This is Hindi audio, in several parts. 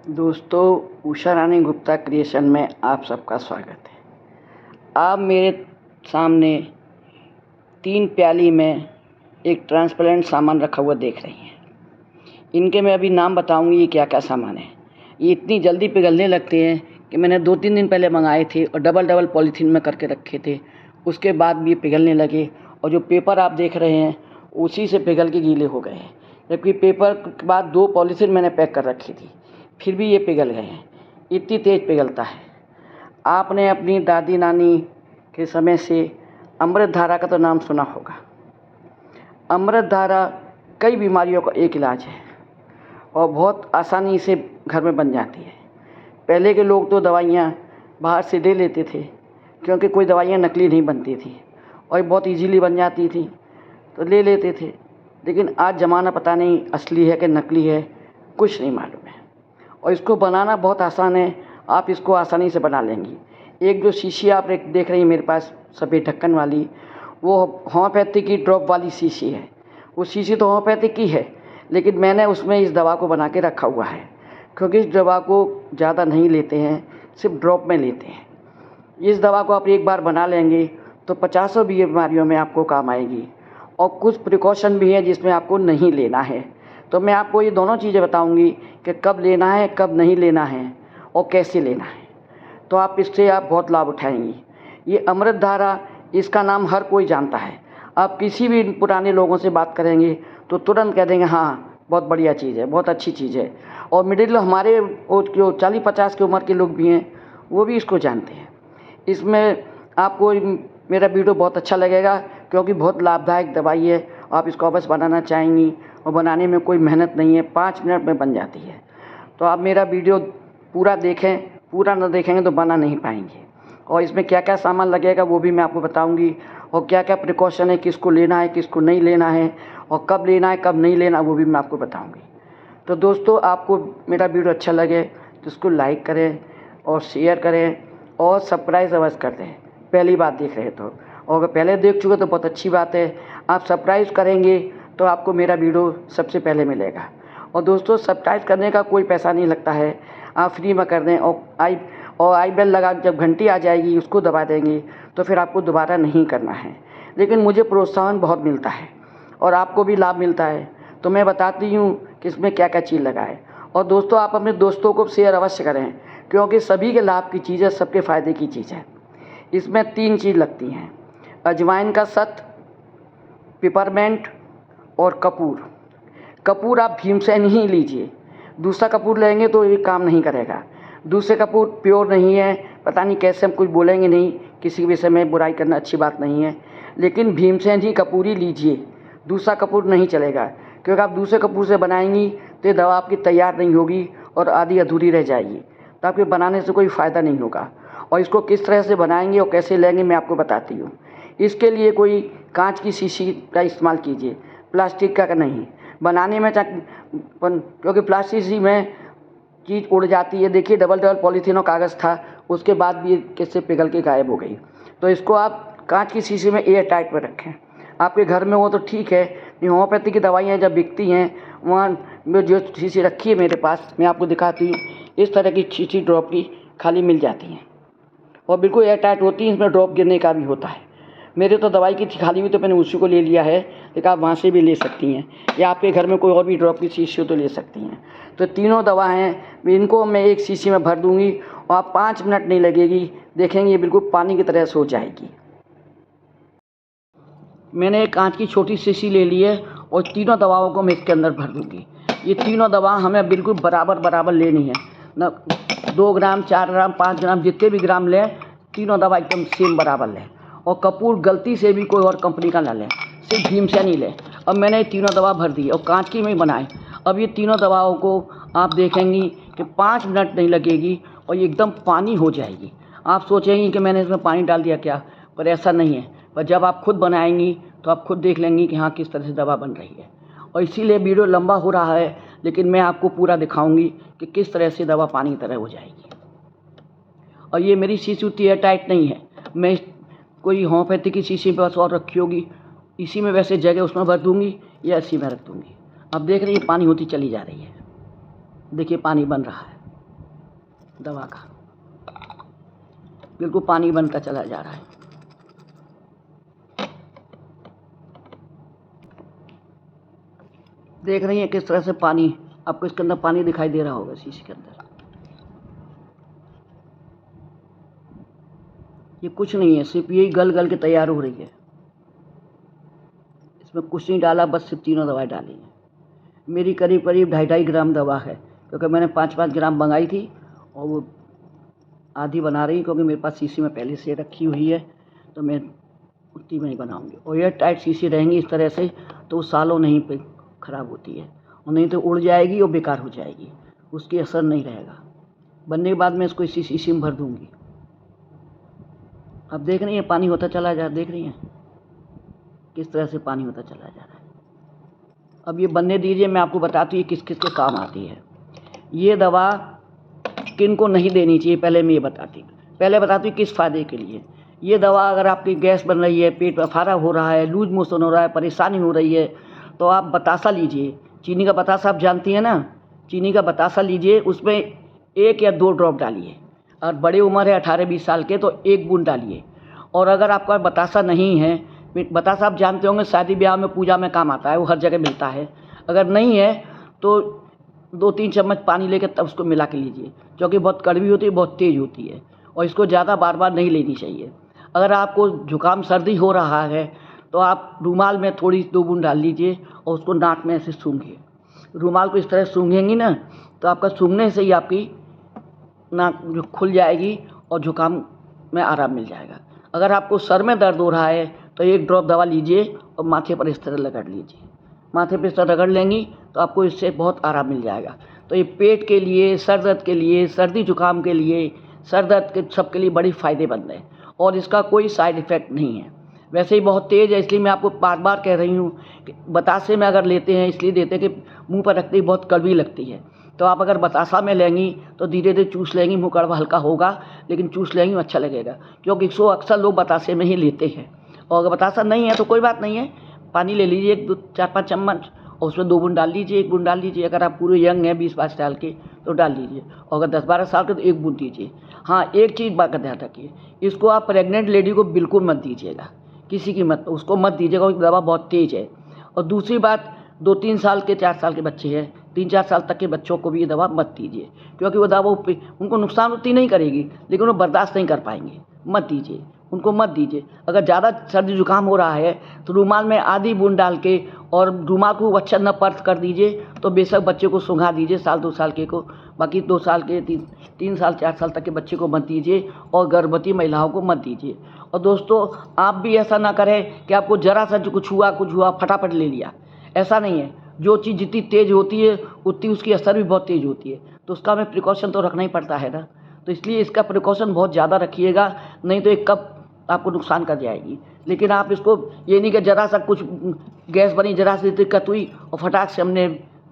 दोस्तों, उषा रानी गुप्ता क्रिएशन में आप सबका स्वागत है। आप मेरे सामने 3 प्याली में एक ट्रांसपेरेंट सामान रखा हुआ देख रही हैं। इनके मैं अभी नाम बताऊंगी ये क्या क्या सामान है। ये इतनी जल्दी पिघलने लगते हैं कि मैंने 2-3 दिन पहले मंगाए थे और डबल पॉलीथीन में करके रखे थे। उसके बाद भी ये पिघलने लगे और जो पेपर आप देख रहे हैं उसी से पिघल के गीले हो गए हैं। जबकि पेपर के बाद 2 पॉलीथीन मैंने पैक कर रखी थी, फिर भी ये पिघल गए हैं। इतनी तेज़ पिघलता है। आपने अपनी दादी नानी के समय से अमृत धारा का तो नाम सुना होगा। अमृत धारा कई बीमारियों का एक इलाज है और बहुत आसानी से घर में बन जाती है। पहले के लोग तो दवाइयाँ बाहर से ले लेते थे, क्योंकि कोई दवाइयाँ नकली नहीं बनती थी और बहुत इजीली बन जाती थी, तो ले लेते थे। लेकिन आज ज़माना पता नहीं असली है कि नकली है, कुछ नहीं मालूम है। और इसको बनाना बहुत आसान है, आप इसको आसानी से बना लेंगी। एक जो शीशी आप देख रही हैं मेरे पास सफ़ेद ढक्कन वाली, वो होम्योपैथी की ड्रॉप वाली शीशी है। वो शीशी तो होम्योपैथी की है, लेकिन मैंने उसमें इस दवा को बना के रखा हुआ है, क्योंकि इस दवा को ज़्यादा नहीं लेते हैं, सिर्फ ड्रॉप में लेते हैं। इस दवा को आप एक बार बना लेंगे तो 50 बीमारियों में आपको काम आएगी। और कुछ प्रिकॉशन भी हैं जिसमें आपको नहीं लेना है। तो मैं आपको ये दोनों चीज़ें बताऊंगी कि कब लेना है, कब नहीं लेना है और कैसे लेना है, तो आप इससे बहुत लाभ उठाएंगी। ये अमृत धारा, इसका नाम हर कोई जानता है। आप किसी भी पुराने लोगों से बात करेंगे तो तुरंत कह देंगे हाँ बहुत बढ़िया चीज़ है, बहुत अच्छी चीज़ है। और मिडिल हमारे जो 40-50 की उम्र के लोग भी हैं वो भी इसको जानते हैं। इसमें आपको मेरा वीडियो बहुत अच्छा लगेगा, क्योंकि बहुत लाभदायक दवाई है। आप इसको अवश्य बनाना चाहेंगी और बनाने में कोई मेहनत नहीं है, 5 मिनट में बन जाती है। तो आप मेरा वीडियो पूरा देखें, पूरा न देखेंगे तो बना नहीं पाएंगे। और इसमें क्या क्या सामान लगेगा वो भी मैं आपको बताऊंगी, और क्या क्या प्रिकॉशन है, किसको लेना है किसको नहीं लेना है, और कब लेना है कब नहीं लेना वो भी मैं आपको बताऊंगी। तो दोस्तों, आपको मेरा वीडियो अच्छा लगे तो इसको लाइक करें और शेयर करें और सब्सक्राइब अवश्य कर दें, पहली बार देख रहे तो। और अगर पहले देख चुके तो बहुत अच्छी बात है, आप सब्सक्राइब करेंगे तो आपको मेरा वीडियो सबसे पहले मिलेगा। और दोस्तों, सब्सक्राइब करने का कोई पैसा नहीं लगता है, आप फ्री में कर दें। और आई बेल लगा, जब घंटी आ जाएगी उसको दबा देंगे तो फिर आपको दोबारा नहीं करना है। लेकिन मुझे प्रोत्साहन बहुत मिलता है और आपको भी लाभ मिलता है, तो मैं बताती हूँ कि इसमें क्या क्या चीज़ लगाए। और दोस्तों, आप अपने दोस्तों को शेयर अवश्य करें, क्योंकि सभी के लाभ की चीज़ है, सबके फ़ायदे की चीज़ है। इसमें 3 चीज़ लगती हैं: अजवाइन का सत, पिपरमेंट और कपूर। कपूर आप भीमसेन ही लीजिए, दूसरा कपूर लेंगे तो ये काम नहीं करेगा। दूसरे कपूर प्योर नहीं है, पता नहीं कैसे, हम कुछ बोलेंगे नहीं, किसी के विषय में बुराई करना अच्छी बात नहीं है। लेकिन भीमसेन ही कपूर ही लीजिए, दूसरा कपूर नहीं चलेगा, क्योंकि आप दूसरे कपूर से बनाएंगी तो ये दवा आपकी तैयार नहीं होगी और आधी अधूरी रह जाएगी, तो आपके बनाने से कोई फ़ायदा नहीं होगा। और इसको किस तरह से बनाएंगे और कैसे लेंगे मैं आपको बताती हूँ। इसके लिए कोई कांच की शीशी का इस्तेमाल कीजिए, प्लास्टिक का नहीं। बनाने में क्योंकि प्लास्टिक शीशी में चीज़ उड़ जाती है। देखिए, डबल पॉलीथीन और कागज़ था, उसके बाद भी कैसे पिघल के गायब हो गई। तो इसको आप कांच की शीशी में एयर टाइट में रखें। आपके घर में हो तो ठीक है, नहीं होम्योपैथी की दवाइयाँ जब बिकती हैं, वहाँ जो शीशी रखी है मेरे पास, मैं आपको दिखाती हूँ। इस तरह की शीशी ड्रॉप की खाली मिल जाती हैं और बिल्कुल एयर टाइट होती है। इसमें ड्रॉप गिरने का भी होता है। मेरे तो दवाई की थी खाली हुई, तो मैंने उसी को ले लिया है, लेकिन आप वहाँ से भी ले सकती हैं, या आपके घर में कोई और भी ड्रॉप की शीशी हो तो ले सकती हैं। तो तीनों दवा हैं, इनको मैं एक शीशी में भर दूँगी और आप 5 मिनट नहीं लगेगी, देखेंगे ये बिल्कुल पानी की तरह से हो जाएगी। मैंने एक कांच की छोटी शीशी ले ली है और तीनों दवाओं को मैं इसके अंदर भर दूँगी। ये तीनों दवा हमें बिल्कुल बराबर लेनी है, न 2 ग्राम, 4 ग्राम, 5 ग्राम, जितने भी ग्राम लें, तीनों दवा एकदम सेम बराबर लें। और कपूर गलती से भी कोई और कंपनी का ना लें, सिर्फ भीमसेन ही लें। अब मैंने ये तीनों दवा भर दी और कांच की में बनाए। अब ये तीनों दवाओं को आप देखेंगी कि 5 मिनट नहीं लगेगी और ये एकदम पानी हो जाएगी। आप सोचेंगी कि मैंने इसमें पानी डाल दिया क्या, पर ऐसा नहीं है। पर जब आप खुद बनाएंगी तो आप खुद देख लेंगी कि हाँ किस तरह से दवा बन रही है। और इसीलिए वीडियो लंबा हो रहा है, लेकिन मैं आपको पूरा दिखाऊंगी कि किस तरह से दवा पानी की तरह हो जाएगी। और ये मेरी शीशी उतनी एयर टाइट नहीं है, मैं कोई होम्योपैथी की शीशी पे बस और रखी होगी, इसी में वैसे जगह उसमें भर दूँगी या इसी में रख दूँगी। अब देख रही है पानी होती चली जा रही है, देखिए पानी बन रहा है। दवा का, बिल्कुल पानी बनता चला जा रहा है। देख रही हैं किस तरह से पानी, आपको इसके अंदर पानी दिखाई दे रहा होगा शीशी के अंदर। ये कुछ नहीं है, सिर्फ यही गल गल के तैयार हो रही है। इसमें कुछ नहीं डाला, बस सिर्फ तीनों दवाएं डाली हैं। मेरी करीब करीब 2.5 ग्राम दवा है, क्योंकि मैंने 5-5 ग्राम मंगाई थी और वो आधी बना रही, क्योंकि मेरे पास शीशी में पहले से रखी हुई है, तो मैं उतनी में ही बनाऊँगी। और ये टाइट शीशी रहेंगी इस तरह से, तो वो सालों नहीं पे ख़राब होती है, और नहीं तो उड़ जाएगी और बेकार हो जाएगी, उसकी असर नहीं रहेगा। बनने के बाद मैं इसको इसी शीशी में भर दूँगी। अब देख रही हैं पानी होता चला जा, देख रही हैं किस तरह से पानी होता चला जा रहा है। अब ये बनने दीजिए, मैं आपको बताती हूँ किस किस के काम आती है। ये दवा किन को नहीं देनी चाहिए, पहले मैं ये बताती हूँ किस फ़ायदे के लिए। ये दवा अगर आपकी गैस बन रही है, पेट में फाड़ा हो रहा है, लूज मोशन हो रहा है, परेशानी हो रही है, तो आप बतासा लीजिए। चीनी का बतासा आप जानती हैं ना, चीनी का बतासा लीजिए, उसमें 1 या 2 ड्रॉप डालिए। और बड़ी उम्र है 18-20 साल के तो 1 बूंद डालिए। और अगर आपका बतासा नहीं है, बतासा आप जानते होंगे शादी ब्याह में, पूजा में काम आता है, वो हर जगह मिलता है। अगर नहीं है तो 2-3 चम्मच पानी लेकर तब उसको मिला के लीजिए, क्योंकि बहुत कड़वी होती है, बहुत तेज़ होती है, और इसको ज़्यादा बार बार नहीं लेनी चाहिए। अगर आपको जुकाम सर्दी हो रहा है तो आप रूमाल में थोड़ी 2 बूंद डाल लीजिए और उसको नाक में ऐसे सूंघिए। रूमाल को इस तरह सूंघेंगी ना, तो आपका सूंघने से ही आपकी नाक जो खुल जाएगी और जुकाम में आराम मिल जाएगा। अगर आपको सर में दर्द हो रहा है तो 1 ड्रॉप दवा लीजिए और माथे पर इस तरह रगड़ लीजिए। माथे पर इस तरह रगड़ लेंगी तो आपको इससे बहुत आराम मिल जाएगा। तो ये पेट के लिए, सर दर्द के लिए, सर्दी जुकाम के लिए, सर दर्द के सब के लिए बड़ी फ़ायदेमंद है, और इसका कोई साइड इफ़ेक्ट नहीं है। वैसे ही बहुत तेज़ है, इसलिए मैं आपको बार बार कह रही हूँ कि बतासे में अगर लेते हैं, इसलिए देते हैं कि मुँह पर रखते ही बहुत कड़वी लगती है। तो आप अगर बतासा में लेंगी तो धीरे धीरे चूस लेंगी, मुँह कड़वा हल्का होगा, लेकिन चूस लेंगी अच्छा लगेगा, क्योंकि अक्सर लोग बतासे में ही लेते हैं। और अगर बतासा नहीं है तो कोई बात नहीं है, पानी ले लीजिए 4-5 चम्मच और उसमें 2 बूंद डाल लीजिए, 1 बूंद डाल लीजिए। अगर आप पूरे यंग हैं 20-22 साल के तो डाल लीजिए, और अगर 10-12 साल के तो 1 बूंद दीजिए। हाँ, एक चीज़ बात का ध्यान रखिए, इसको आप प्रेग्नेंट लेडी को बिल्कुल मत दीजिएगा, किसी की मत, उसको मत दीजिएगा, उसकी दवा बहुत तेज़ है। और दूसरी बात, 2-3 साल के 4 साल के बच्चे हैं, 3-4 साल तक के बच्चों को भी ये दवा मत दीजिए, क्योंकि वो दवा उनको नुकसान उतनी नहीं करेगी, लेकिन वो बर्दाश्त नहीं कर पाएंगे। मत दीजिए, उनको मत दीजिए। अगर ज़्यादा सर्दी जुकाम हो रहा है तो रूमाल में आधी बूंद डाल के और रूमाल को अच्छा न पर्थ कर दीजिए, तो बेशक बच्चे को सुंघा दीजिए, 1-2 साल के को। बाकी 2 साल के, 3 साल 4 साल तक के बच्चे को मत दीजिए, और गर्भवती महिलाओं को मत दीजिए। और दोस्तों, आप भी ऐसा ना करें कि आपको ज़रा सा जो कुछ हुआ फटाफट ले लिया, ऐसा नहीं है। जो चीज़ जितनी तेज़ होती है उतनी उसकी असर भी बहुत तेज़ होती है, तो उसका हमें प्रिकॉशन तो रखना ही पड़ता है ना। तो इसलिए इसका प्रिकॉशन बहुत ज़्यादा रखिएगा, नहीं तो एक कप आपको नुकसान कर जाएगी। लेकिन आप इसको ये नहीं कि ज़रा सा कुछ गैस बनी, ज़रा सी दिक्कत हुई और फटाक से हमने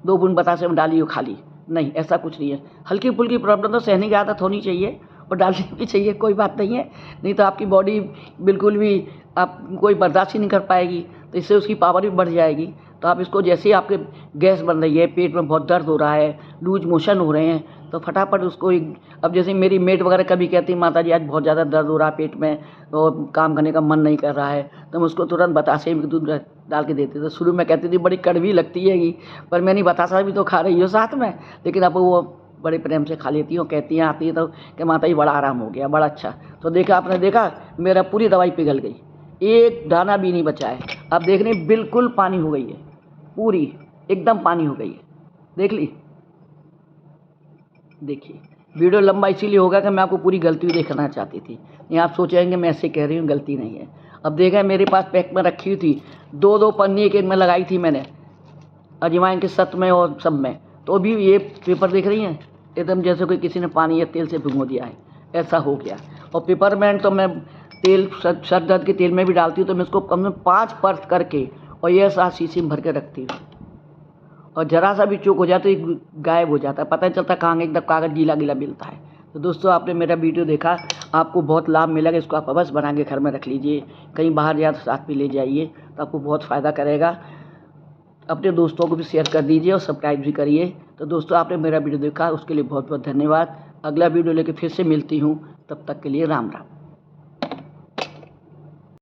2 बूंद बतासे में डाली और खा ली, नहीं, ऐसा कुछ नहीं है। हल्की फुल्की प्रॉब्लम तो सहने की आदत होनी चाहिए और डालनी भी चाहिए, कोई बात नहीं है। नहीं तो आपकी बॉडी बिल्कुल भी आप कोई बर्दाश्त ही नहीं कर पाएगी, तो इससे उसकी पावर भी बढ़ जाएगी। तो आप इसको, जैसे ही आपके गैस बन रही है, पेट में बहुत दर्द हो रहा है, लूज मोशन हो रहे हैं, तो फटाफट उसको अब जैसे मेरी मेड वगैरह कभी कहती है, माता जी आज बहुत ज़्यादा दर्द हो रहा है पेट में और काम करने का मन नहीं कर रहा है, तो मैं उसको तुरंत बतासे में दूध डाल के देती। तो शुरू में कहती थी बड़ी कड़वी लगती है, पर मैंने बतासा भी तो खा रही हो साथ में, लेकिन अब वो बड़े प्रेम से खा लेती हूँ। कहती हैं, आती है तो कि माता जी बड़ा आराम हो गया, बड़ा अच्छा। तो देखा, आपने देखा मेरा पूरी दवाई पिघल गई, एक दाना भी नहीं बचा है। अब देख रही बिल्कुल पानी हो गई है, पूरी एकदम पानी हो गई है, देख ली। देखिए, वीडियो लंबा इसीलिए होगा कि मैं आपको पूरी गलती देखना चाहती थी, नहीं आप सोचेंगे मैं ऐसे कह रही हूँ, गलती नहीं है। अब देखा, मेरे पास पैक में रखी हुई थी, 2-2 पन्नी एक में लगाई थी मैंने, अजवाइन के सत में और सब में, तो भी ये पेपर देख रही हैं एकदम जैसे कोई किसी ने पानी या तेल से भिगो दिया है, ऐसा हो गया। और पेपरमेंट तो मैं तेल सर दर्द के तेल में भी डालती हूँ, तो मैं इसको कम से कम 5 परत करके और ये साथ शीशी में भर के रखती हूँ, और ज़रा सा भी चूक हो जाए तो ये गायब हो जाता है, पता नहीं चलता कहाँ एकदम कागज़ गीला गीला मिलता है। तो दोस्तों, आपने मेरा वीडियो देखा, आपको बहुत लाभ मिलेगा, इसको आप अवश्य बना के घर में रख लीजिए, कहीं बाहर जाए तो साथ में ले जाइए, तो आपको बहुत फ़ायदा करेगा। अपने दोस्तों को भी शेयर कर दीजिए और सब्सक्राइब भी करिए। तो दोस्तों, आपने मेरा वीडियो देखा उसके लिए बहुत बहुत धन्यवाद। अगला वीडियो लेके फिर से मिलती हूँ। तब तक के लिए राम राम।